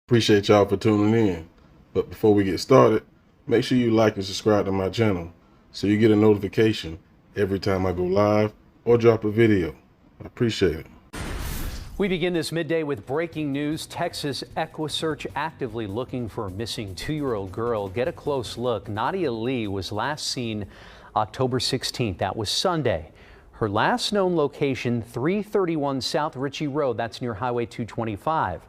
Appreciate y'all for tuning in. But before we get started, make sure you like and subscribe to my channel so you get a notification every time I go live or drop a video. I appreciate it. We begin this midday with breaking news. Texas EquuSearch actively looking for a missing 2-year-old girl. Get a close look. Nadia Lee was last seen October 16th. That was Sunday. Her last known location, 331 South Richey Road. That's near Highway 225.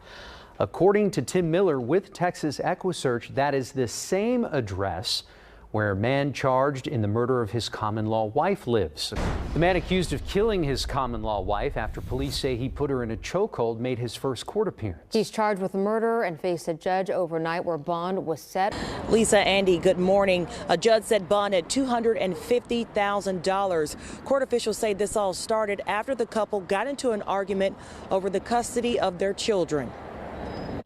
According to Tim Miller with Texas EquuSearch, that is the same address where a man charged in the murder of his common-law wife lives. The man accused of killing his common-law wife after police say he put her in a chokehold made his first court appearance. He's charged with murder and faced a judge overnight where bond was set. Lisa, Andy, good morning. A judge set bond at $250,000. Court officials say this all started after the couple got into an argument over the custody of their children.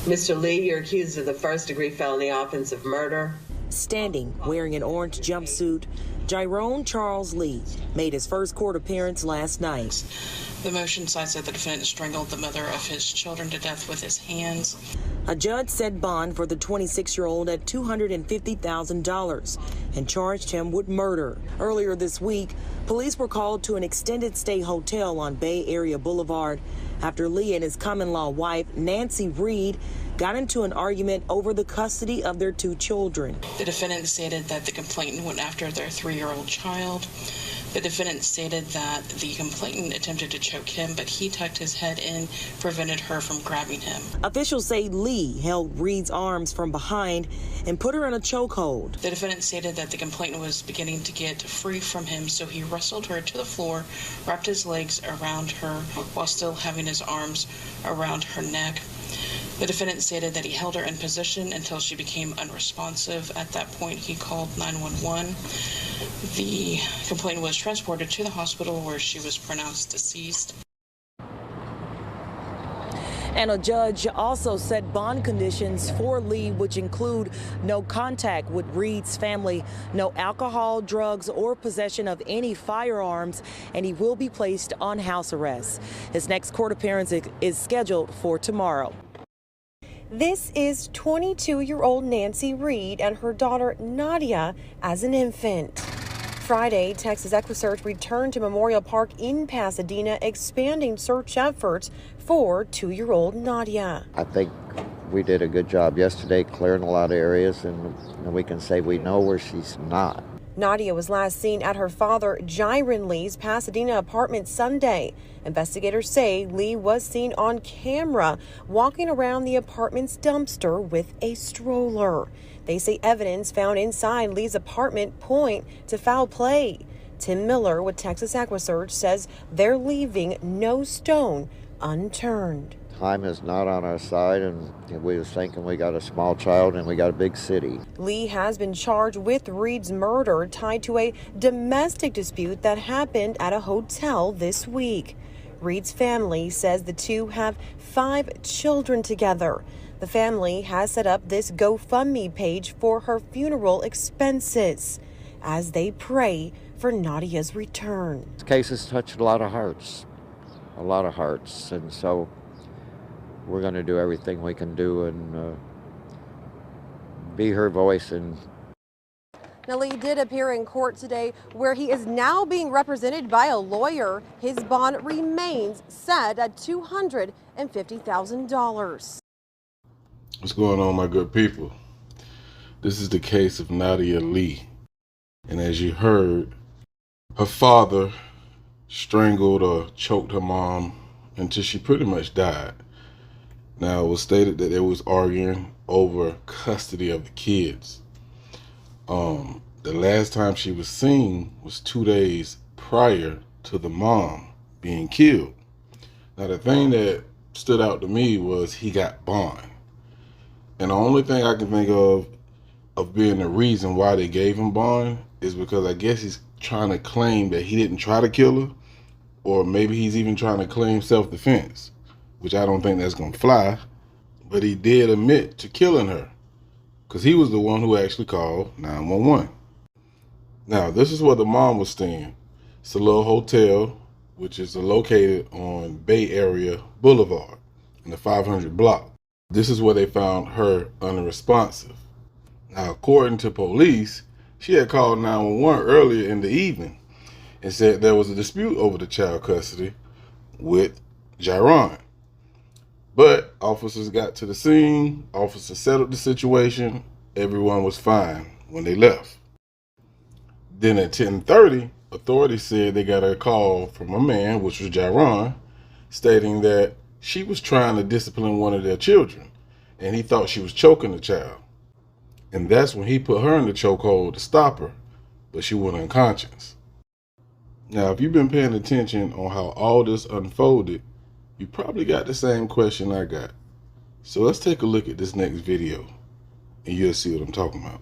Mr. Lee, you're accused of the first-degree felony offense of murder. Standing, wearing an orange jumpsuit, Jyron Charles Lee made his first court appearance last night. The motion cites that the defendant strangled the mother of his children to death with his hands. A judge set bond for the 26-year-old at $250,000 and charged him with murder. Earlier this week, police were called to an extended stay hotel on Bay Area Boulevard after Lee and his common-law wife, Nancy Reed, got into an argument over the custody of their 2 children. The defendant stated that the complainant went after their 3-year-old child. The defendant stated that the complainant attempted to choke him, but he tucked his head in, prevented her from grabbing him. Officials say Lee held Reed's arms from behind and put her in a chokehold. The defendant stated that the complainant was beginning to get free from him, so he wrestled her to the floor, wrapped his legs around her while still having his arms around her neck. The defendant stated that he held her in position until she became unresponsive. At that point, he called 911. The complainant was transported to the hospital where she was pronounced deceased. And a judge also set bond conditions for Lee, which include no contact with Reed's family, no alcohol, drugs, or possession of any firearms, and he will be placed on house arrest. His next court appearance is scheduled for tomorrow. This is 22-year-old Nancy Reed and her daughter Nadia as an infant. Friday, Texas EquuSearch returned to Memorial Park in Pasadena, expanding search efforts for 2-year-old Nadia. I think we did a good job yesterday clearing a lot of areas, and we can say we know where she's not. Nadia was last seen at her father Jyron Lee's Pasadena apartment Sunday. Investigators say Lee was seen on camera walking around the apartment's dumpster with a stroller. They say evidence found inside Lee's apartment point to foul play. Tim Miller with Texas EquuSearch says they're leaving no stone unturned. Time is not on our side, and we was thinking we got a small child and we got a big city. Lee has been charged with Reed's murder tied to a domestic dispute that happened at a hotel this week. Reed's family says the two have 5 children together. The family has set up this GoFundMe page for her funeral expenses as they pray for Nadia's return. This case has touched a lot of hearts, and so we're going to do everything we can do and be her voice. And Now, Lee did appear in court today where he is now being represented by a lawyer. His bond remains set at $250,000. What's going on, my good people? This is the case of Nadia Lee. And as you heard, her father strangled or choked her mom until she pretty much died. Now, it was stated that they was arguing over custody of the kids. The last time she was seen was 2 days prior to the mom being killed. Now, the thing that stood out to me was he got bond. And the only thing I can think of being the reason why they gave him bond is because I guess he's trying to claim that he didn't try to kill her, or maybe he's even trying to claim self-defense, which I don't think that's going to fly. But he did admit to killing her because he was the one who actually called 911. Now, this is where the mom was staying. It's a little hotel, which is located on Bay Area Boulevard in the 500 block. This is where they found her unresponsive. Now, according to police, she had called 911 earlier in the evening and said there was a dispute over the child custody with Jyron. But officers got to the scene, officers settled the situation, everyone was fine when they left. Then at 10:30, authorities said they got a call from a man, which was Jyron, stating that she was trying to discipline one of their children, and he thought she was choking the child. And that's when he put her in the chokehold to stop her, but she went unconscious. Now, if you've been paying attention on how all this unfolded, you probably got the same question I got. So let's take a look at this next video, and you'll see what I'm talking about.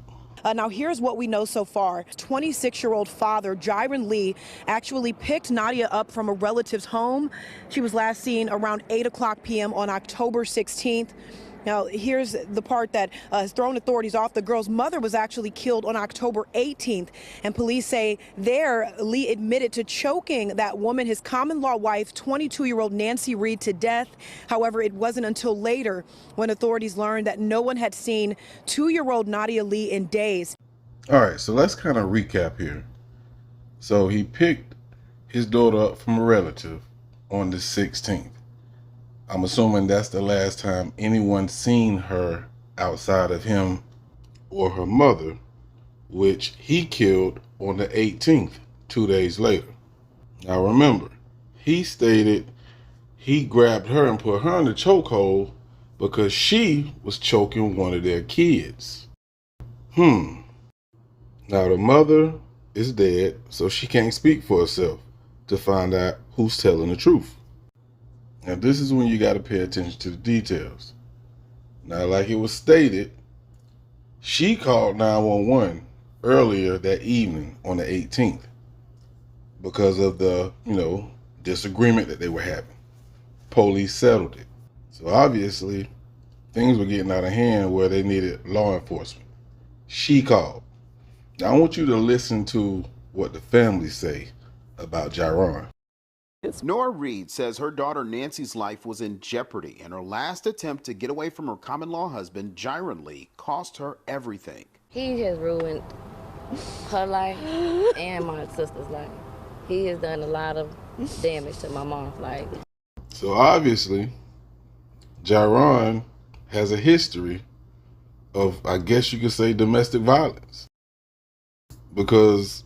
Now, here's what we know so far. 26-year-old father Jyron Lee actually picked Nadia up from a relative's home. She was last seen around 8:00 p.m. on October 16th. Now, here's the part that has thrown authorities off. The girl's mother was actually killed on October 18th, and police say there Lee admitted to choking that woman, his common-law wife, 22-year-old Nancy Reed, to death. However, it wasn't until later when authorities learned that no one had seen 2-year-old Nadia Lee in days. All right, so let's kind of recap here. So he picked his daughter up from a relative on the 16th. I'm assuming that's the last time anyone seen her outside of him or her mother, which he killed on the 18th, 2 days later. Now remember, he stated he grabbed her and put her in the chokehold because she was choking one of their kids. Now the mother is dead, so she can't speak for herself to find out who's telling the truth. Now, this is when you got to pay attention to the details. Now, like it was stated, she called 911 earlier that evening on the 18th because of the, disagreement that they were having. Police settled it. So obviously, things were getting out of hand where they needed law enforcement. She called. Now, I want you to listen to what the family say about Jyron. Nora Reed says her daughter Nancy's life was in jeopardy, and her last attempt to get away from her common-law husband, Jyron Lee, cost her everything. He has ruined her life and my sister's life. He has done a lot of damage to my mom's life. So obviously, Jyron has a history of, I guess you could say, domestic violence. Because,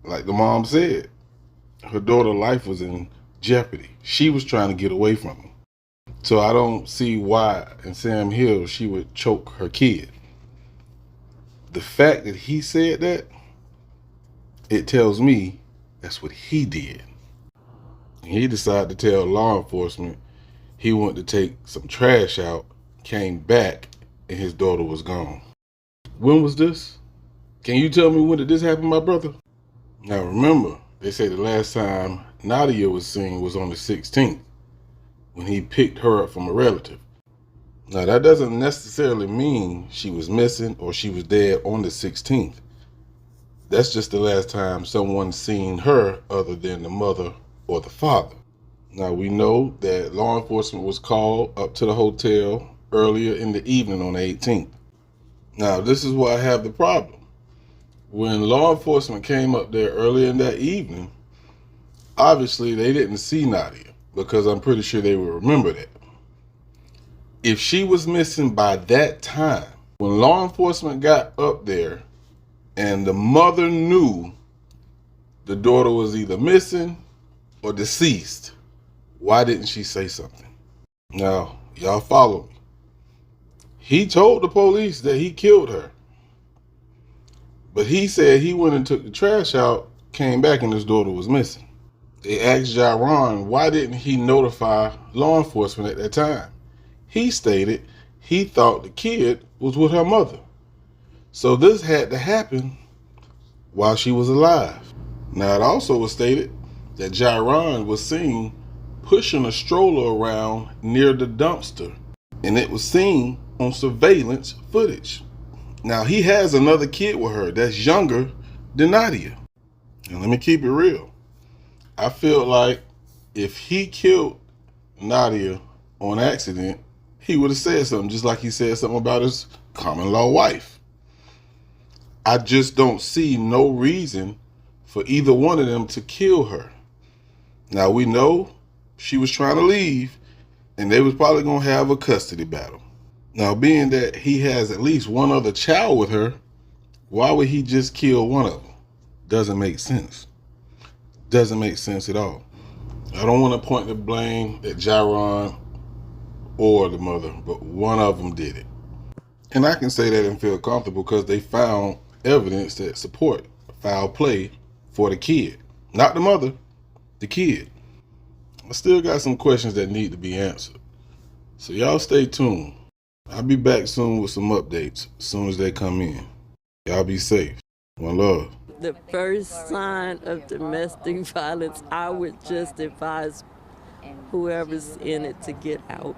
like the mom said, her daughter's life was in jeopardy. She was trying to get away from him. So I don't see why in Sam Hill she would choke her kid. The fact that he said that, it tells me that's what he did. And he decided to tell law enforcement he went to take some trash out, came back, and his daughter was gone. When was this? Can you tell me when did this happen, my brother? Now remember, they say the last time Nadia was seen was on the 16th, when he picked her up from a relative. Now that doesn't necessarily mean she was missing or she was dead on the 16th. That's just the last time someone's seen her other than the mother or the father. Now we know that law enforcement was called up to the hotel earlier in the evening on the 18th. Now this is where I have the problem. When law enforcement came up there earlier in that evening, obviously they didn't see Nadia because I'm pretty sure they would remember that. If she was missing by that time, when law enforcement got up there and the mother knew the daughter was either missing or deceased, why didn't she say something? Now, y'all follow me. He told the police that he killed her. But he said he went and took the trash out, came back, and his daughter was missing. They asked Jyron why didn't he notify law enforcement at that time. He stated he thought the kid was with her mother. So this had to happen while she was alive. Now it also was stated that Jyron was seen pushing a stroller around near the dumpster, and it was seen on surveillance footage. Now, he has another kid with her that's younger than Nadia. And let me keep it real. I feel like if he killed Nadia on accident he would have said something, just like he said something about his common law wife. I just don't see no reason for either one of them to kill her. Now, we know she was trying to leave, and they was probably going to have a custody battle. Now, being that he has at least one other child with her, why would he just kill one of them? Doesn't make sense. Doesn't make sense at all. I don't want to point the blame at Jyron or the mother, but one of them did it. And I can say that and feel comfortable because they found evidence that support foul play for the kid. Not the mother, the kid. I still got some questions that need to be answered. So y'all stay tuned. I'll be back soon with some updates as soon as they come in. Y'all be safe. One love. The first sign of domestic violence, I would just advise whoever's in it to get out.